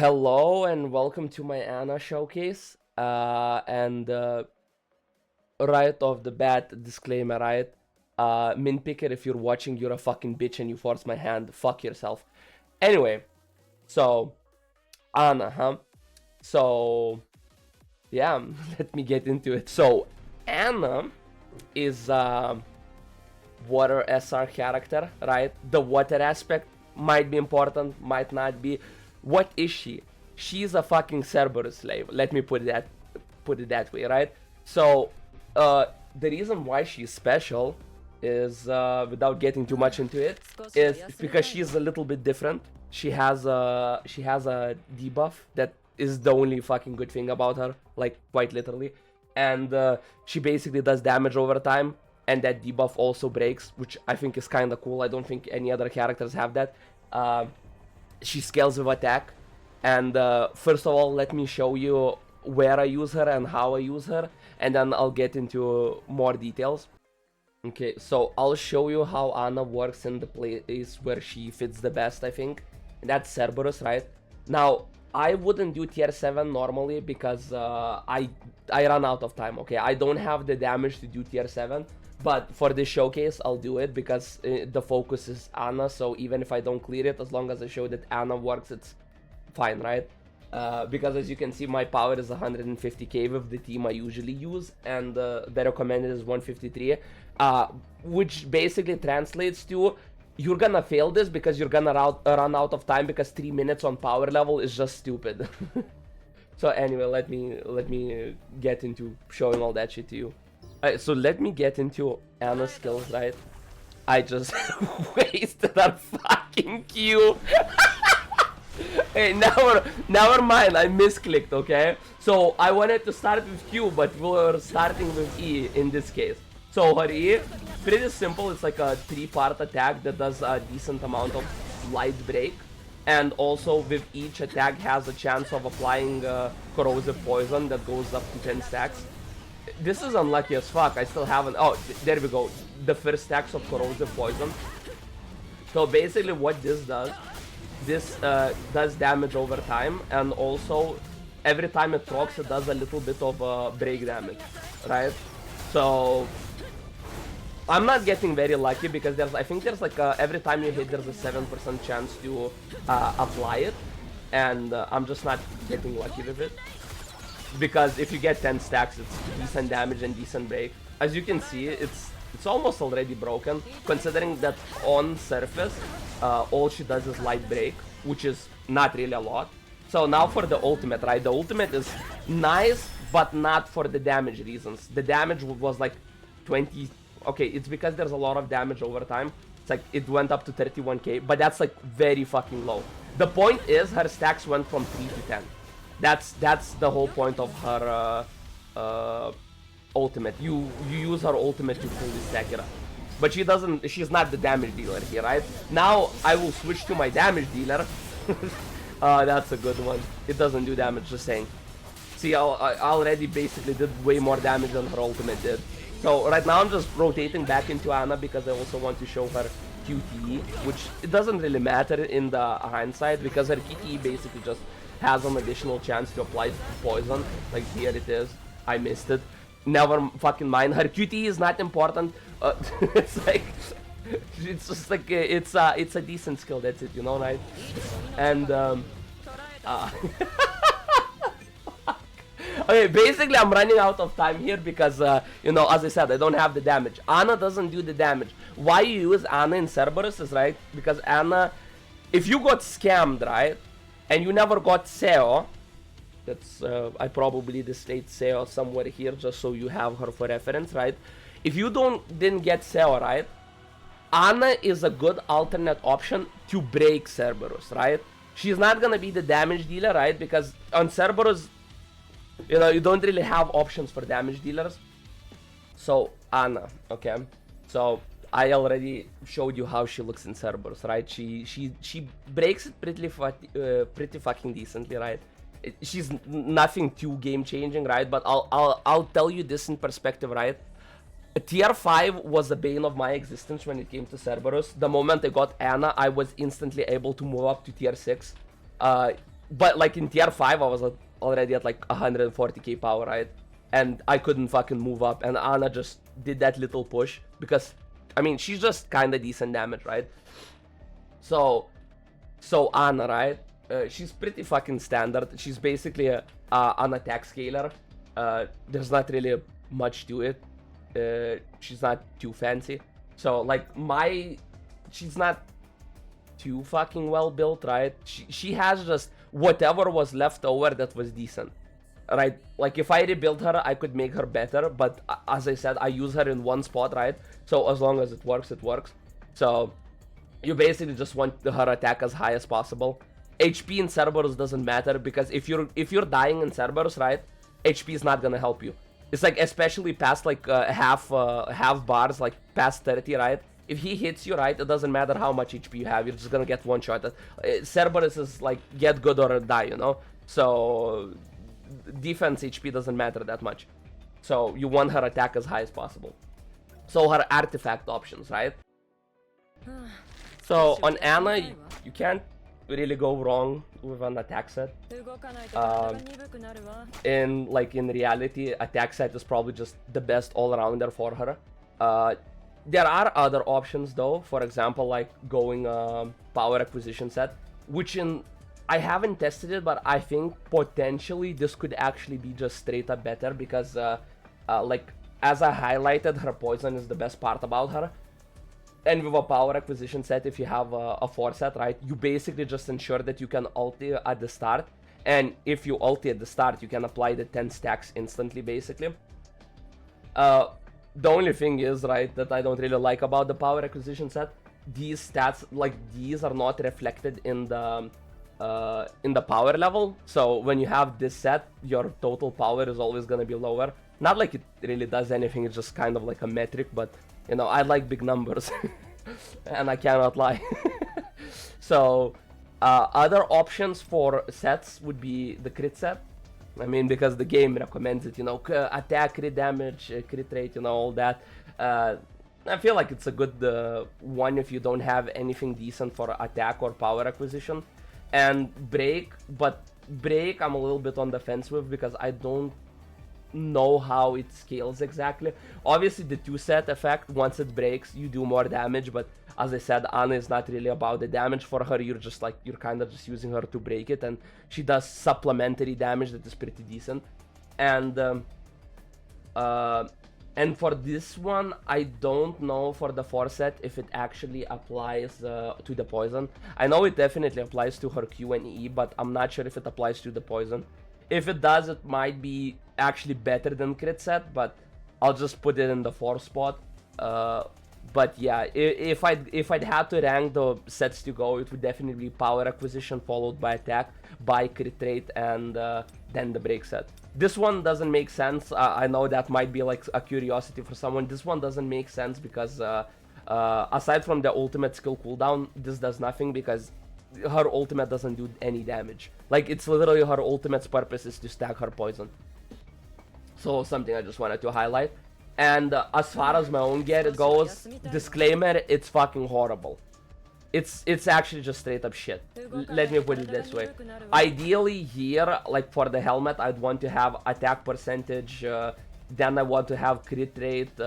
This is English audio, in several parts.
Hello and welcome to my Anna showcase. Right off the bat, disclaimer, right? Min Picker, if you're watching, you're a fucking bitch and you forced my hand. Fuck yourself. Anyway, so Anna, huh? So yeah, let me get into it. So Anna is water SR character, right? The water aspect might be important, might not be. What is she? She's a fucking Cerberus slave. Let me put it that way, right? So the reason why she's special is without getting too much into it is because she's a little bit different. She has a debuff that is the only fucking good thing about her, like quite literally, and she basically does damage over time, and that debuff also breaks, which I think is kind of cool. I don't think any other characters have that. She scales with attack, and first of all, let me show you where I use her and how I use her, and then I'll get into more details. Okay, so I'll show you how Anna works in the place where she fits the best, I think. And that's Cerberus, right? Now, I wouldn't do tier 7 normally because I run out of time, okay? I don't have the damage to do tier 7, but for this showcase, I'll do it because the focus is Anna, so even if I don't clear it, as long as I show that Anna works, it's fine, right? Because as you can see, my power is 150k with the team I usually use, and the recommended is 153, which basically translates to you're gonna fail this because you're gonna run out of time because 3 minutes on power level is just stupid. So anyway, let me get into showing all that shit to you. Alright, so let me get into Anna's skills, right? I just wasted our fucking Q. Hey, never mind, I misclicked, okay? So I wanted to start with Q, but we were starting with E in this case. So her E, pretty simple, it's like a 3-part attack that does a decent amount of light break. And also with each attack has a chance of applying corrosive poison that goes up to 10 stacks. This is unlucky as fuck, I still haven't... Oh, there we go, the first stacks of corrosive poison. So basically what this does does damage over time, and also every time it procs it does a little bit of break damage, right? So I'm not getting very lucky because I think there's like every time you hit there's a 7% chance to apply it, and I'm just not getting lucky with it, because if you get 10 stacks it's decent damage and decent break. As you can see, it's almost already broken, considering that on surface all she does is light break, which is not really a lot. So now for the ultimate, right? The ultimate is nice, but not for the damage reasons. The damage was like 20. Okay, it's because there's a lot of damage over time. It's like it went up to 31k, but that's like very fucking low. The point is her stacks went from 3 to 10. That's the whole point of her ultimate. You use her ultimate to fully stack it up. But she's not the damage dealer here, right? Now I will switch to my damage dealer. That's a good one. It doesn't do damage, just saying. See, I already basically did way more damage than her ultimate did. So right now I'm just rotating back into Anna because I also want to show her QTE, which it doesn't really matter in the hindsight because her QTE basically just has an additional chance to apply poison. Like here it is. I missed it. Never fucking mind. Her QTE is not important. It's like, it's just like it's a decent skill. That's it, you know, right? And okay, basically I'm running out of time here because you know, as I said, I don't have the damage. Anna doesn't do the damage. Why you use Anna in Cerberus is, right, because Anna, if you got scammed, right, and you never got SEO, that's I probably displayed SEO somewhere here just so you have her for reference, right? If you didn't get SEO, right, Anna is a good alternate option to break Cerberus, right? She's not gonna be the damage dealer, right? Because on Cerberus, you know, you don't really have options for damage dealers. So Anna, okay. So I already showed you how she looks in Cerberus, right? She breaks it pretty fucking decently, right? She's nothing too game changing, right? But I'll tell you this in perspective, right? Tier 5 was the bane of my existence when it came to Cerberus. The moment I got Anna, I was instantly able to move up to tier 6. But like in tier 5, I was already at like 140k power, right? And I couldn't fucking move up. And Ana just did that little push because, I mean, she's just kind of decent damage, right? So Ana, right? She's pretty fucking standard. She's basically an attack scaler. There's not really much to it. She's not too fancy. So like she's not too fucking well built, right? She has just whatever was left over that was decent, right? Like if I rebuild her, I could make her better, but as I said, I use her in one spot, right? So as long as it works, it works. So you basically just want her attack as high as possible. HP in Cerberus doesn't matter because if you're dying in Cerberus, right, HP is not gonna help you. It's like especially past like half bars, like past 30, right? If he hits you, right, it doesn't matter how much HP you have, you're just gonna get one shot. Cerberus is like get good or die, you know? So defense HP doesn't matter that much. So you want her attack as high as possible. So her artifact options, right? So on Ana, you can't really go wrong with an attack set. In reality, attack set is probably just the best all-rounder for her. There are other options though, for example, like going power acquisition set, which I haven't tested it, but I think potentially this could actually be just straight up better because like as I highlighted, her poison is the best part about her. And with a power acquisition set, if you have a 4 set, right, you basically just ensure that you can ulti at the start. And if you ulti at the start, you can apply the 10 stacks instantly, basically. The only thing is, right, that I don't really like about the power acquisition set, these stats, like these are not reflected in the power level. So when you have this set, your total power is always gonna be lower. Not like it really does anything, it's just kind of like a metric, but you know, I like big numbers and I cannot lie. So other options for sets would be the crit set. I mean, because the game recommends it, you know, attack, crit damage, crit rate, you know, all that. I feel like it's a good one if you don't have anything decent for attack or power acquisition. And break, but break I'm a little bit on the fence with because I don't know how it scales exactly. Obviously the 2 set effect, once it breaks you do more damage, but as I said, Ana is not really about the damage. For her, you're kind of just using her to break it, and she does supplementary damage that is pretty decent. And for this one, I don't know for the 4 set if it actually applies to the poison. I know it definitely applies to her Q and E, but I'm not sure if it applies to the poison. If it does, it might be actually better than crit set, but I'll just put it in the 4 spot. But yeah, if I'd had to rank the sets to go, it would definitely be power acquisition followed by attack, by crit rate, and then the break set. This one doesn't make sense. I know that might be like a curiosity for someone. This one doesn't make sense because aside from the ultimate skill cooldown, this does nothing because her ultimate doesn't do any damage. Like, it's literally her ultimate's purpose is to stack her poison. So something I just wanted to highlight. And as far as my own gear goes, disclaimer, it's fucking horrible. It's actually just straight up shit. Let me put it this way. Ideally here, like for the helmet, I'd want to have attack percentage, then I want to have crit rate,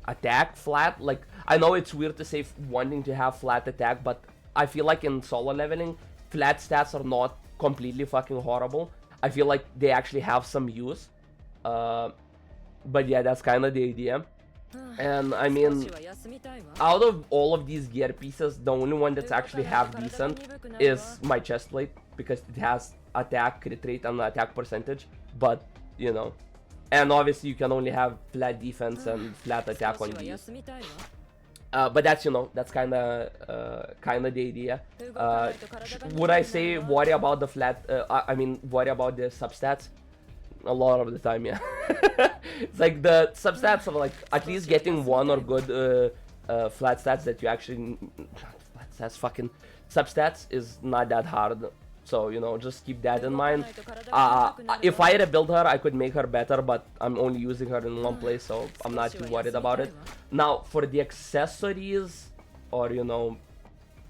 attack flat. Like, I know it's weird to say wanting to have flat attack, but I feel like in solo leveling, flat stats are not completely fucking horrible. I feel like they actually have some use. But yeah, that's kind of the idea. And I mean, out of all of these gear pieces, the only one that's actually half decent is my chest plate, because it has attack, crit rate, and attack percentage. But, you know, and obviously you can only have flat defense and flat attack on these. But that's, you know, that's kind of the idea. Would I say worry about the flat, I mean, worry about the substats? A lot of the time, yeah. It's like the substats are like at least getting one or good flat stats that you actually, flat stats, fucking substats is not that hard. So, you know, just keep that in mind. If I rebuild her, I could make her better, but I'm only using her in one place, so I'm not too worried about it. Now, for the accessories, or, you know,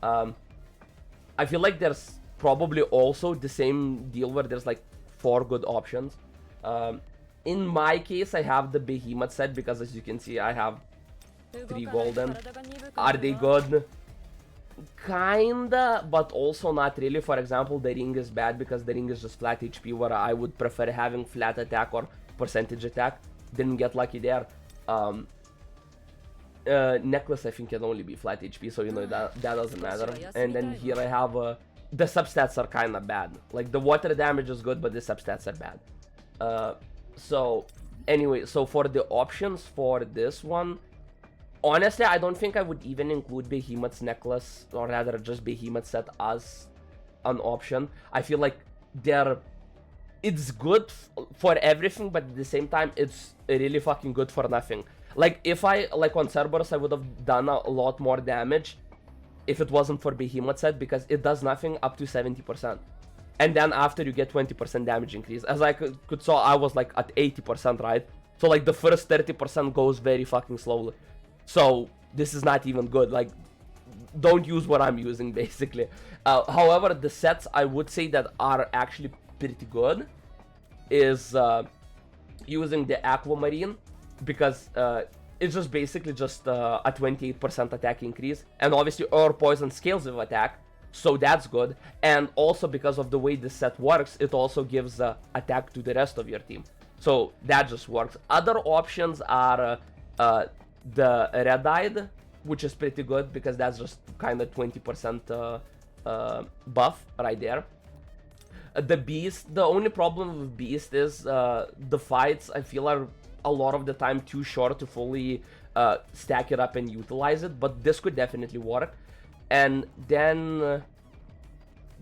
I feel like there's probably also the same deal where there's like 4 good options. In my case, I have the Behemoth set because, as you can see, I have 3 golden. Are they good? Kinda, but also not really. For example, the ring is bad because the ring is just flat HP, where I would prefer having flat attack or percentage attack. Didn't get lucky there. Necklace, I think, can only be flat HP, so you know that doesn't matter. And then here I have the substats are kind of bad. Like the water damage is good, but the substats are bad. So anyway, so for the options for this one, honestly, I don't think I would even include Behemoth's necklace, or rather just Behemoth set as an option. I feel like it's good for everything, but at the same time, it's really fucking good for nothing. Like, if like on Cerberus, I would have done a lot more damage if it wasn't for Behemoth set, because it does nothing up to 70%. And then after you get 20% damage increase. As I could saw, I was like at 80%, right? So like the first 30% goes very fucking slowly. So this is not even good. Like, don't use what I'm using, basically. However, the sets I would say that are actually pretty good is using the Aquamarine, because it's just basically just a 28% attack increase, and obviously our poison scales with attack, so that's good. And also because of the way this set works, it also gives attack to the rest of your team, so that just works. Other options are the Red-Eyed, which is pretty good because that's just kind of 20% buff right there. The Beast, the only problem with Beast is the fights, I feel, are a lot of the time too short to fully stack it up and utilize it, but this could definitely work. And then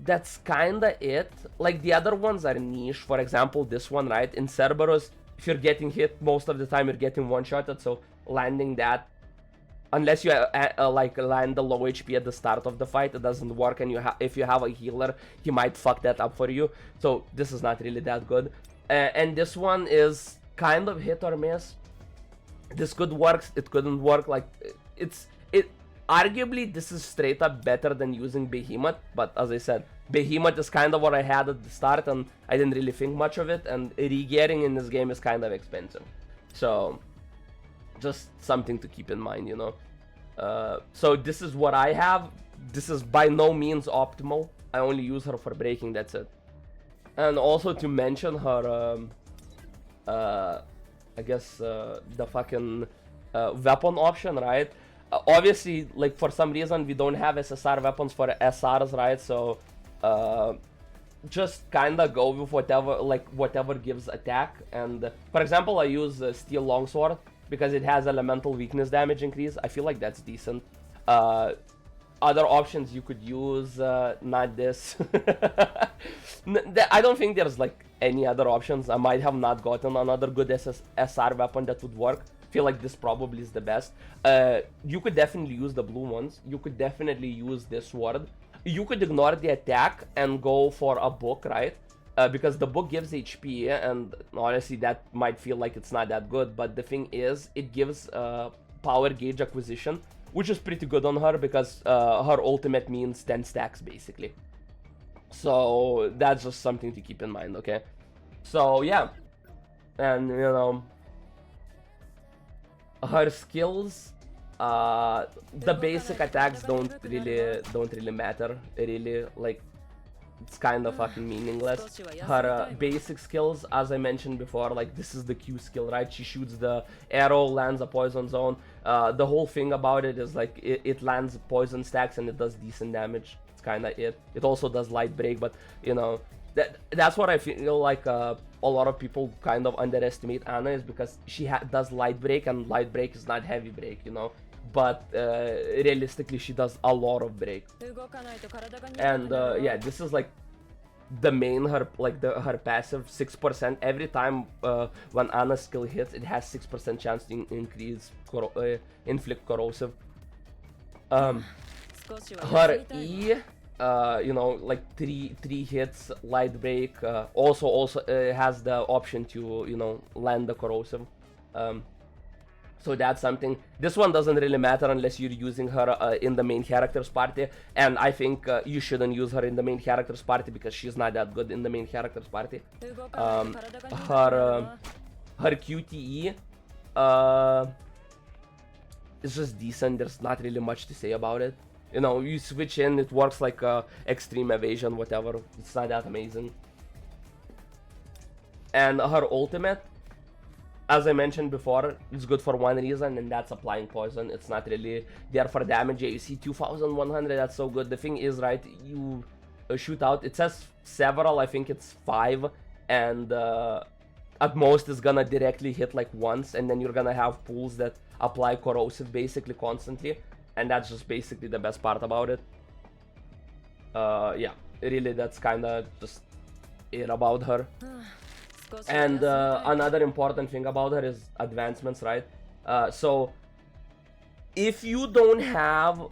that's kinda it. Like, the other ones are niche. For example, this one, right? In Cerberus, if you're getting hit, most of the time you're getting one-shotted, so landing that, unless you like land the low HP at the start of the fight, it doesn't work. And if you have a healer, he might fuck that up for you, so this is not really that good. And this one is kind of hit or miss. This could work, it couldn't work. Like, arguably this is straight up better than using Behemoth, but as I said, Behemoth is kind of what I had at the start and I didn't really think much of it, and re-gearing in this game is kind of expensive, so just something to keep in mind, you know. So this is what I have. This is by no means optimal. I only use her for breaking, that's it. And also to mention her I guess the fucking weapon option, right? Obviously, like, for some reason we don't have SSR weapons for SRs, right? So just kinda go with whatever gives attack. And for example, I use Steel Longsword because it has elemental weakness damage increase. I feel like that's decent. Other options you could use, not this. I don't think there's like any other options. I might have not gotten another good SR weapon that would work. I feel like this probably is the best. You could definitely use the blue ones. You could definitely use this sword. You could ignore the attack and go for a book, right? Because the book gives HP, and honestly that might feel like it's not that good, but the thing is, it gives power gauge acquisition, which is pretty good on her because her ultimate means 10 stacks basically. So that's just something to keep in mind, okay? So yeah, and you know, her skills, the basic attacks don't really matter, really. Like, it's kind of fucking meaningless. Her basic skills, as I mentioned before, like, this is the Q skill, right? She shoots the arrow, lands a poison zone. The whole thing about it is like it lands poison stacks and it does decent damage. It's kind of it. It also does light break, but you know, that's what I feel like a lot of people kind of underestimate Anna, is because she does light break, and light break is not heavy break, you know. But realistically, she does a lot of break. And yeah, this is like the main her passive, 6%. Every time when Anna's skill hits, it has 6% chance to increase inflict corrosive. Her E, you know, like three hits, light break. Also has the option to, you know, land the corrosive. So that's something. This one doesn't really matter unless you're using her in the main characters party, and I think you shouldn't use her in the main characters party because she's not that good in the main characters party. Her QTE is just decent. There's not really much to say about it. You know, you switch in, it works like extreme evasion, whatever. It's not that amazing. And her ultimate, as I mentioned before, it's good for one reason, and that's applying poison. It's not really there for damage. Yeah, you see 2100, that's so good. The thing is, right, you shoot out, it says several, I think it's 5, and at most it's gonna directly hit like once, and then you're gonna have pools that apply corrosive basically constantly, and that's just basically the best part about it. Yeah, really, that's kinda just it about her. And another important thing about her is advancements, right? So if you don't have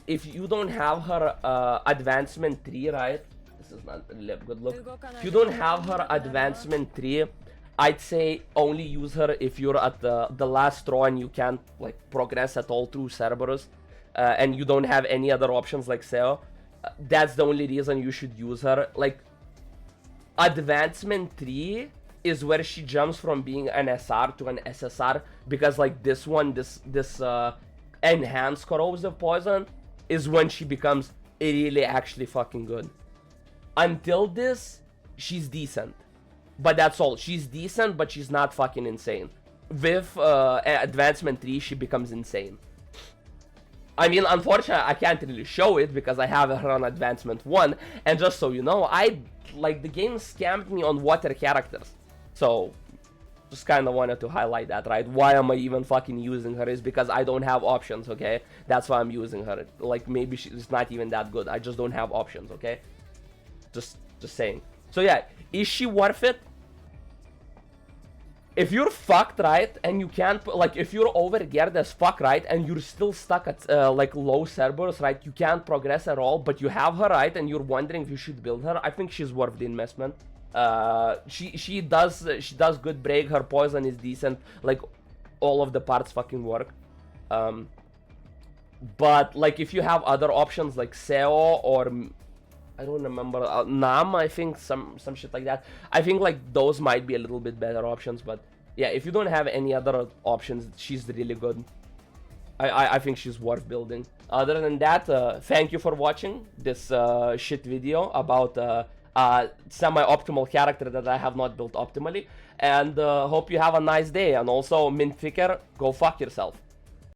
her advancement 3, right? This is not really a good look. If you don't have her advancement 3, I'd say only use her if you're at the last straw and you can't like progress at all through Cerberus, and you don't have any other options like Seo. That's the only reason you should use her. Like, advancement 3 is where she jumps from being an SR to an SSR, because like this enhanced corrosive poison is when she becomes really actually fucking good. Until this, she's decent, but that's all. She's decent, but she's not fucking insane. With advancement 3, she becomes insane. I mean, unfortunately, I can't really show it because I have her on advancement 1, and just so you know, the game scammed me on water characters. So, just kind of wanted to highlight that, right? Why am I even fucking using her is because I don't have options, okay? That's why I'm using her. Like, maybe she's not even that good. I just don't have options, okay? Just saying. So yeah, is she worth it? If you're fucked, right, and you can't, like, if you're overgeared as fuck, right, and you're still stuck at, like, low Cerberus, right, you can't progress at all, but you have her, right, and you're wondering if you should build her, I think she's worth the investment. She does good break, her poison is decent, like, all of the parts fucking work. But, like, if you have other options, like Seo, or I don't remember, Nam, I think, some shit like that. I think, like, those might be a little bit better options, but yeah, if you don't have any other options, she's really good. I think she's worth building. Other than that, thank you for watching this shit video about semi-optimal character that I have not built optimally, and hope you have a nice day. And also, Mint Ficker, go fuck yourself.